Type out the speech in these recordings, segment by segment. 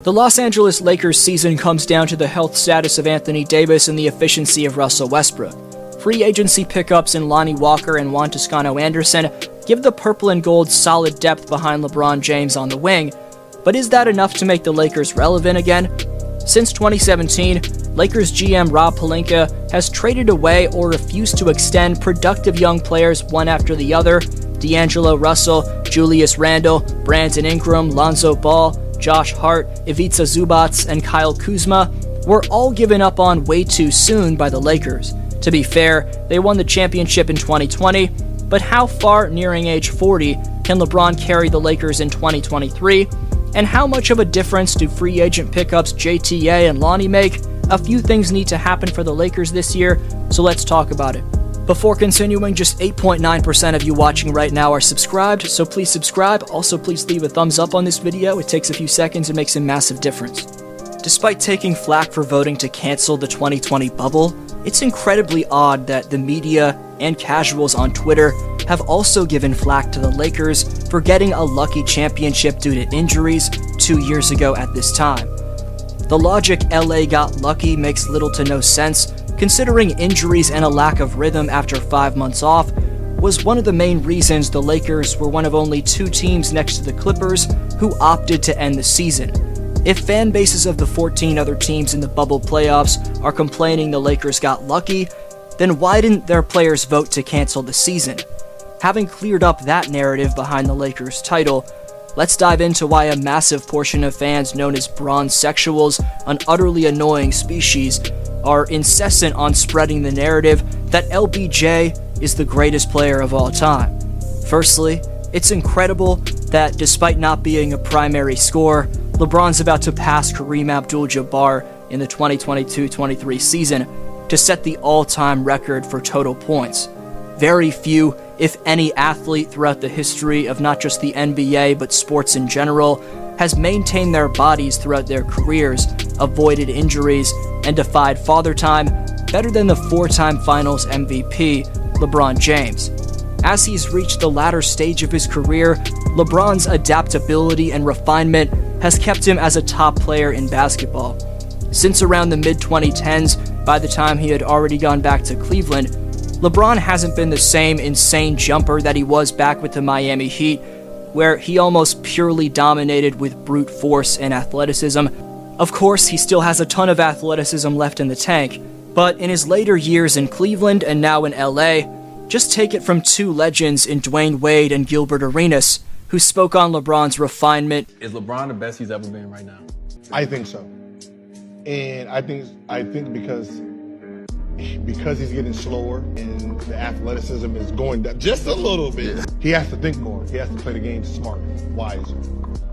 The Los Angeles Lakers season comes down to the health status of Anthony Davis and the efficiency of Russell Westbrook. Free agency pickups in Lonnie Walker and Juan Toscano Anderson give the purple and gold solid depth behind LeBron James on the wing, but is that enough to make the Lakers relevant again? Since 2017, Lakers GM Rob Pelinka has traded away or refused to extend productive young players one after the other. D'Angelo Russell, Julius Randle, Brandon Ingram, Lonzo Ball, Josh Hart, Ivica Zubac, and Kyle Kuzma were all given up on way too soon by the Lakers. To be fair, they won the championship in 2020, but how far nearing age 40 can LeBron carry the Lakers in 2023? And how much of a difference do free agent pickups JTA and Lonnie make? A few things need to happen for the Lakers this year, so let's talk about it. Before continuing, just 8.9% of you watching right now are subscribed, so please subscribe. Also, please leave a thumbs up on this video. It takes a few seconds and makes a massive difference. Despite taking flack for voting to cancel the 2020 bubble, it's incredibly odd that the media and casuals on Twitter have also given flack to the Lakers for getting a lucky championship due to injuries 2 years ago at this time. The logic LA got lucky makes little to no sense, considering injuries and a lack of rhythm after 5 months off was one of the main reasons the Lakers were one of only 2 teams next to the Clippers who opted to end the season. If fan bases of the 14 other teams in the bubble playoffs are complaining the Lakers got lucky, then why didn't their players vote to cancel the season? Having cleared up that narrative behind the Lakers' title, let's dive into why a massive portion of fans known as bronze sexuals, an utterly annoying species, are incessant on spreading the narrative that LBJ is the greatest player of all time. Firstly, it's incredible that despite not being a primary scorer, LeBron's about to pass Kareem Abdul-Jabbar in the 2022-23 season to set the all-time record for total points. Very few, if any, athlete throughout the history of not just the NBA but sports in general has maintained their bodies throughout their careers, avoided injuries, and defied father time better than the 4-time finals MVP, LeBron James. As he's reached the latter stage of his career, LeBron's adaptability and refinement has kept him as a top player in basketball. Since around the mid-2010s, by the time he had already gone back to Cleveland, LeBron hasn't been the same insane jumper that he was back with the Miami Heat, where he almost purely dominated with brute force and athleticism. Of course, he still has a ton of athleticism left in the tank, but in his later years in Cleveland and now in LA, just take it from 2 legends in Dwayne Wade and Gilbert Arenas, who spoke on LeBron's refinement. Is LeBron the best he's ever been right now? I think so. And I think because he's getting slower and the athleticism is going down just a little bit, he has to think more. He has to play the game smarter, wiser.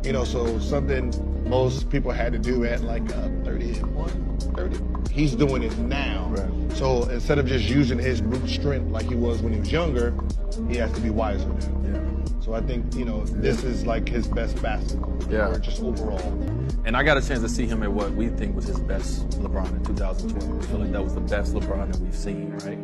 You know, so something most people had to do at like 31, 30. He's doing it now. Right. So instead of just using his brute strength like he was when he was younger, he has to be wiser now. Yeah. So I think, you know, this is like his best basketball, or just overall. And I got a chance to see him at what we think was his best LeBron in 2012. I feel like that was the best LeBron that we've seen, right?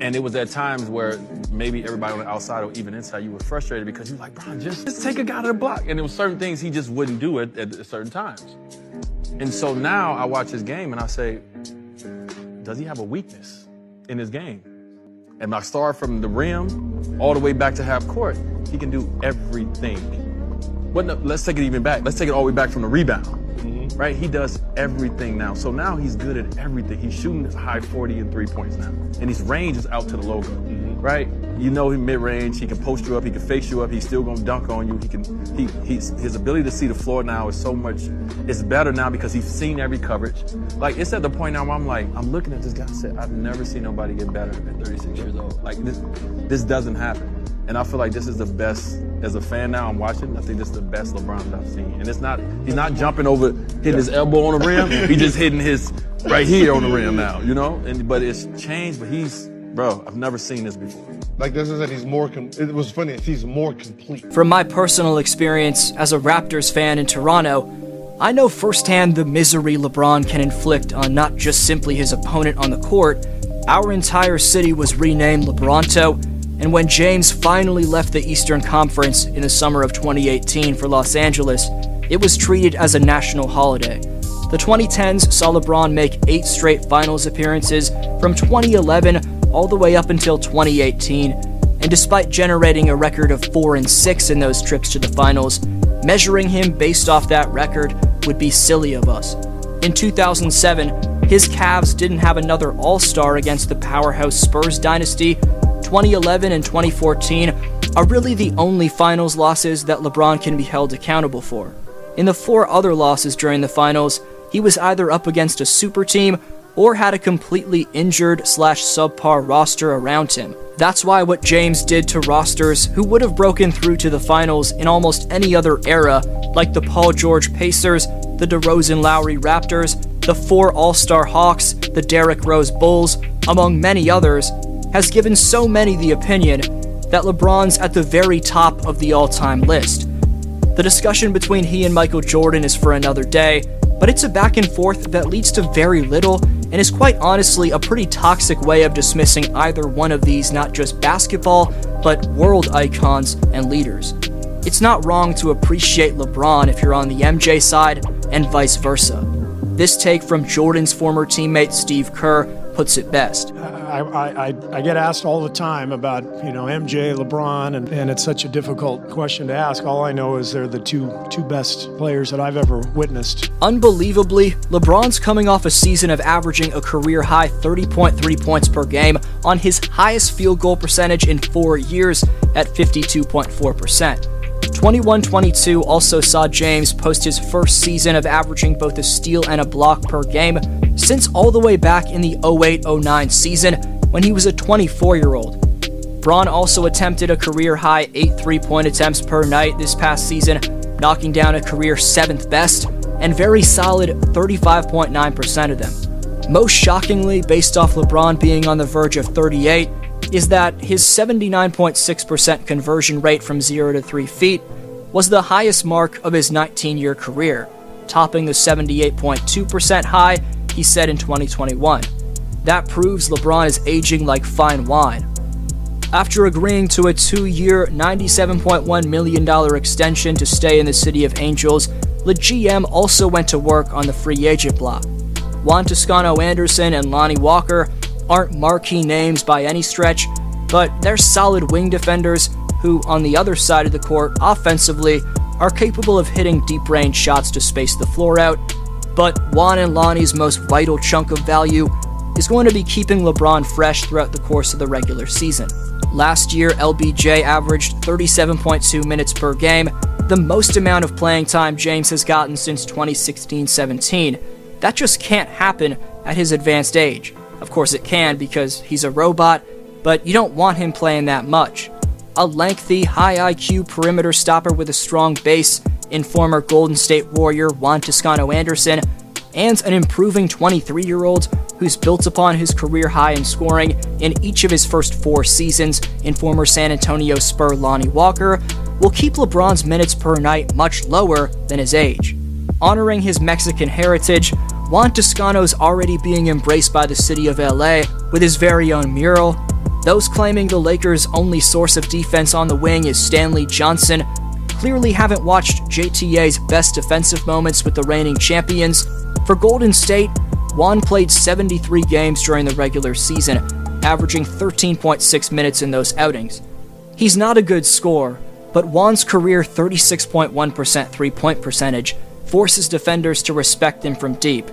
And it was at times where maybe everybody on the outside or even inside, you were frustrated because you're like, Bron, just take a guy to the block. And there were certain things he just wouldn't do at certain times. And so now I watch his game and I say, does he have a weakness in his game? And I start from the rim all the way back to half court. He can do everything. But no, let's take it even back. Let's take it all the way back from the rebound, right? He does everything now. So now he's good at everything. He's shooting his high 40 and 3 points now. And his range is out to the logo, right? You know him mid-range. He can post you up. He can face you up. He's still going to dunk on you. His ability to see the floor now is so much, it's better now because he's seen every coverage. Like, it's at the point now where I'm looking at this guy and said, I've never seen nobody get better at 36 years old. Like, this doesn't happen. And I feel like this is the best, as a fan now, I'm watching, I think this is the best LeBron that I've seen. And he's not jumping over, hitting his elbow on the rim. He's just hitting his right here on the rim now, you know? But it's changed, but bro, I've never seen this before. Like this is that he's more, it was funny, he's more complete. From my personal experience as a Raptors fan in Toronto, I know firsthand the misery LeBron can inflict on not just simply his opponent on the court. Our entire city was renamed LeBronto, and when James finally left the Eastern Conference in the summer of 2018 for Los Angeles, it was treated as a national holiday. The 2010s saw LeBron make 8 straight finals appearances from 2011 all the way up until 2018, and despite generating a record of 4-6 in those trips to the finals, measuring him based off that record would be silly of us. In 2007, his Cavs didn't have another All-Star against the powerhouse Spurs dynasty. 2011 and 2014 are really the only finals losses that LeBron can be held accountable for. In the 4 other losses during the finals, he was either up against a super team or had a completely injured/subpar roster around him. That's why what James did to rosters who would have broken through to the finals in almost any other era, like the Paul George Pacers, the DeRozan Lowry Raptors, the 4 All-Star Hawks, the Derrick Rose Bulls, among many others, has given so many the opinion that LeBron's at the very top of the all-time list. The discussion between he and Michael Jordan is for another day, but it's a back and forth that leads to very little and is quite honestly a pretty toxic way of dismissing either one of these not just basketball, but world icons and leaders. It's not wrong to appreciate LeBron if you're on the MJ side, and vice versa. This take from Jordan's former teammate Steve Kerr puts it best. I get asked all the time about, MJ, LeBron, and it's such a difficult question to ask. All I know is they're the two best players that I've ever witnessed. Unbelievably, LeBron's coming off a season of averaging a career-high 30.3 points per game on his highest field goal percentage in 4 years at 52.4%. 21-22 also saw James post his first season of averaging both a steal and a block per game since all the way back in the 08-09 season when he was a 24-year-old. Bron also attempted a career-high 8 3-point attempts per night this past season, knocking down a career 7th best, and very solid 35.9% of them. Most shockingly, based off LeBron being on the verge of 38, is that his 79.6% conversion rate from 0 to 3 feet was the highest mark of his 19-year career, topping the 78.2% high he set in 2021. That proves LeBron is aging like fine wine. After agreeing to a 2-year, $97.1 million extension to stay in the City of Angels, the GM also went to work on the free agent block. Juan Toscano-Anderson and Lonnie Walker aren't marquee names by any stretch, but they're solid wing defenders who, on the other side of the court, offensively, are capable of hitting deep-range shots to space the floor out. But Juan and Lonnie's most vital chunk of value is going to be keeping LeBron fresh throughout the course of the regular season. Last year, LBJ averaged 37.2 minutes per game, the most amount of playing time James has gotten since 2016-17. That just can't happen at his advanced age. Of course it can because he's a robot, but you don't want him playing that much. A lengthy, high IQ perimeter stopper with a strong base in former Golden State Warrior Juan Toscano-Anderson, and an improving 23-year-old who's built upon his career high in scoring in each of his first 4 seasons in former San Antonio Spur Lonnie Walker, will keep LeBron's minutes per night much lower than his age. Honoring his Mexican heritage, Juan Toscano's already being embraced by the city of LA with his very own mural. Those claiming the Lakers' only source of defense on the wing is Stanley Johnson clearly haven't watched JTA's best defensive moments with the reigning champions. For Golden State, Juan played 73 games during the regular season, averaging 13.6 minutes in those outings. He's not a good scorer, but Juan's career 36.1% three-point percentage forces defenders to respect him from deep.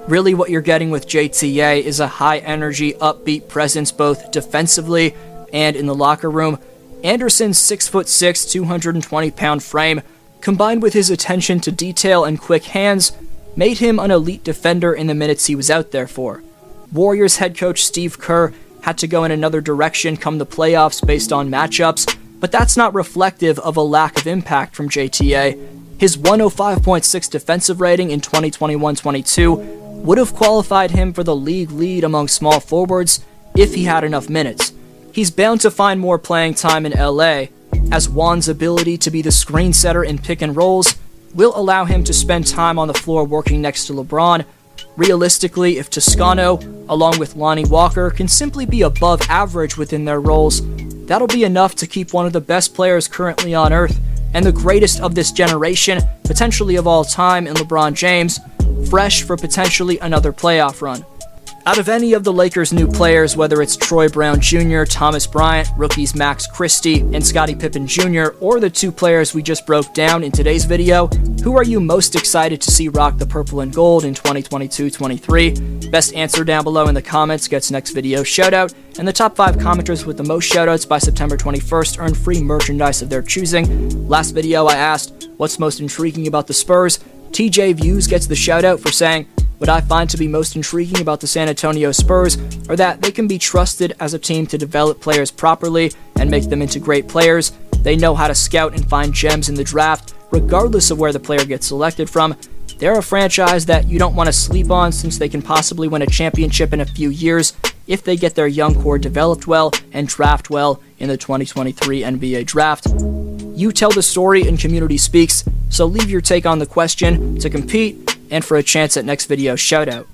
Really what you're getting with JTA is a high-energy, upbeat presence both defensively and in the locker room. Anderson's 6'6", 220-pound frame, combined with his attention to detail and quick hands, made him an elite defender in the minutes he was out there for. Warriors head coach Steve Kerr had to go in another direction come the playoffs based on matchups, but that's not reflective of a lack of impact from JTA. His 105.6 defensive rating in 2021-22 would have qualified him for the league lead among small forwards if he had enough minutes. He's bound to find more playing time in LA, as Juan's ability to be the screen setter in pick and rolls will allow him to spend time on the floor working next to LeBron. Realistically, if Toscano, along with Lonnie Walker, can simply be above average within their roles, that'll be enough to keep one of the best players currently on Earth and the greatest of this generation, potentially of all time in LeBron James, fresh for potentially another playoff run. Out of any of the Lakers' new players, whether it's Troy Brown Jr., Thomas Bryant, rookies Max Christie, and Scottie Pippen Jr., or the two players we just broke down in today's video, who are you most excited to see rock the purple and gold in 2022-23? Best answer down below in the comments gets next video shoutout, and the top 5 commenters with the most shoutouts by September 21st earn free merchandise of their choosing. Last video I asked, what's most intriguing about the Spurs? TJ Views gets the shoutout for saying, what I find to be most intriguing about the San Antonio Spurs are that they can be trusted as a team to develop players properly and make them into great players. They know how to scout and find gems in the draft, regardless of where the player gets selected from. They're a franchise that you don't want to sleep on since they can possibly win a championship in a few years if they get their young core developed well and draft well in the 2023 NBA draft. You tell the story and community speaks, so leave your take on the question to compete and for a chance at next video shoutout.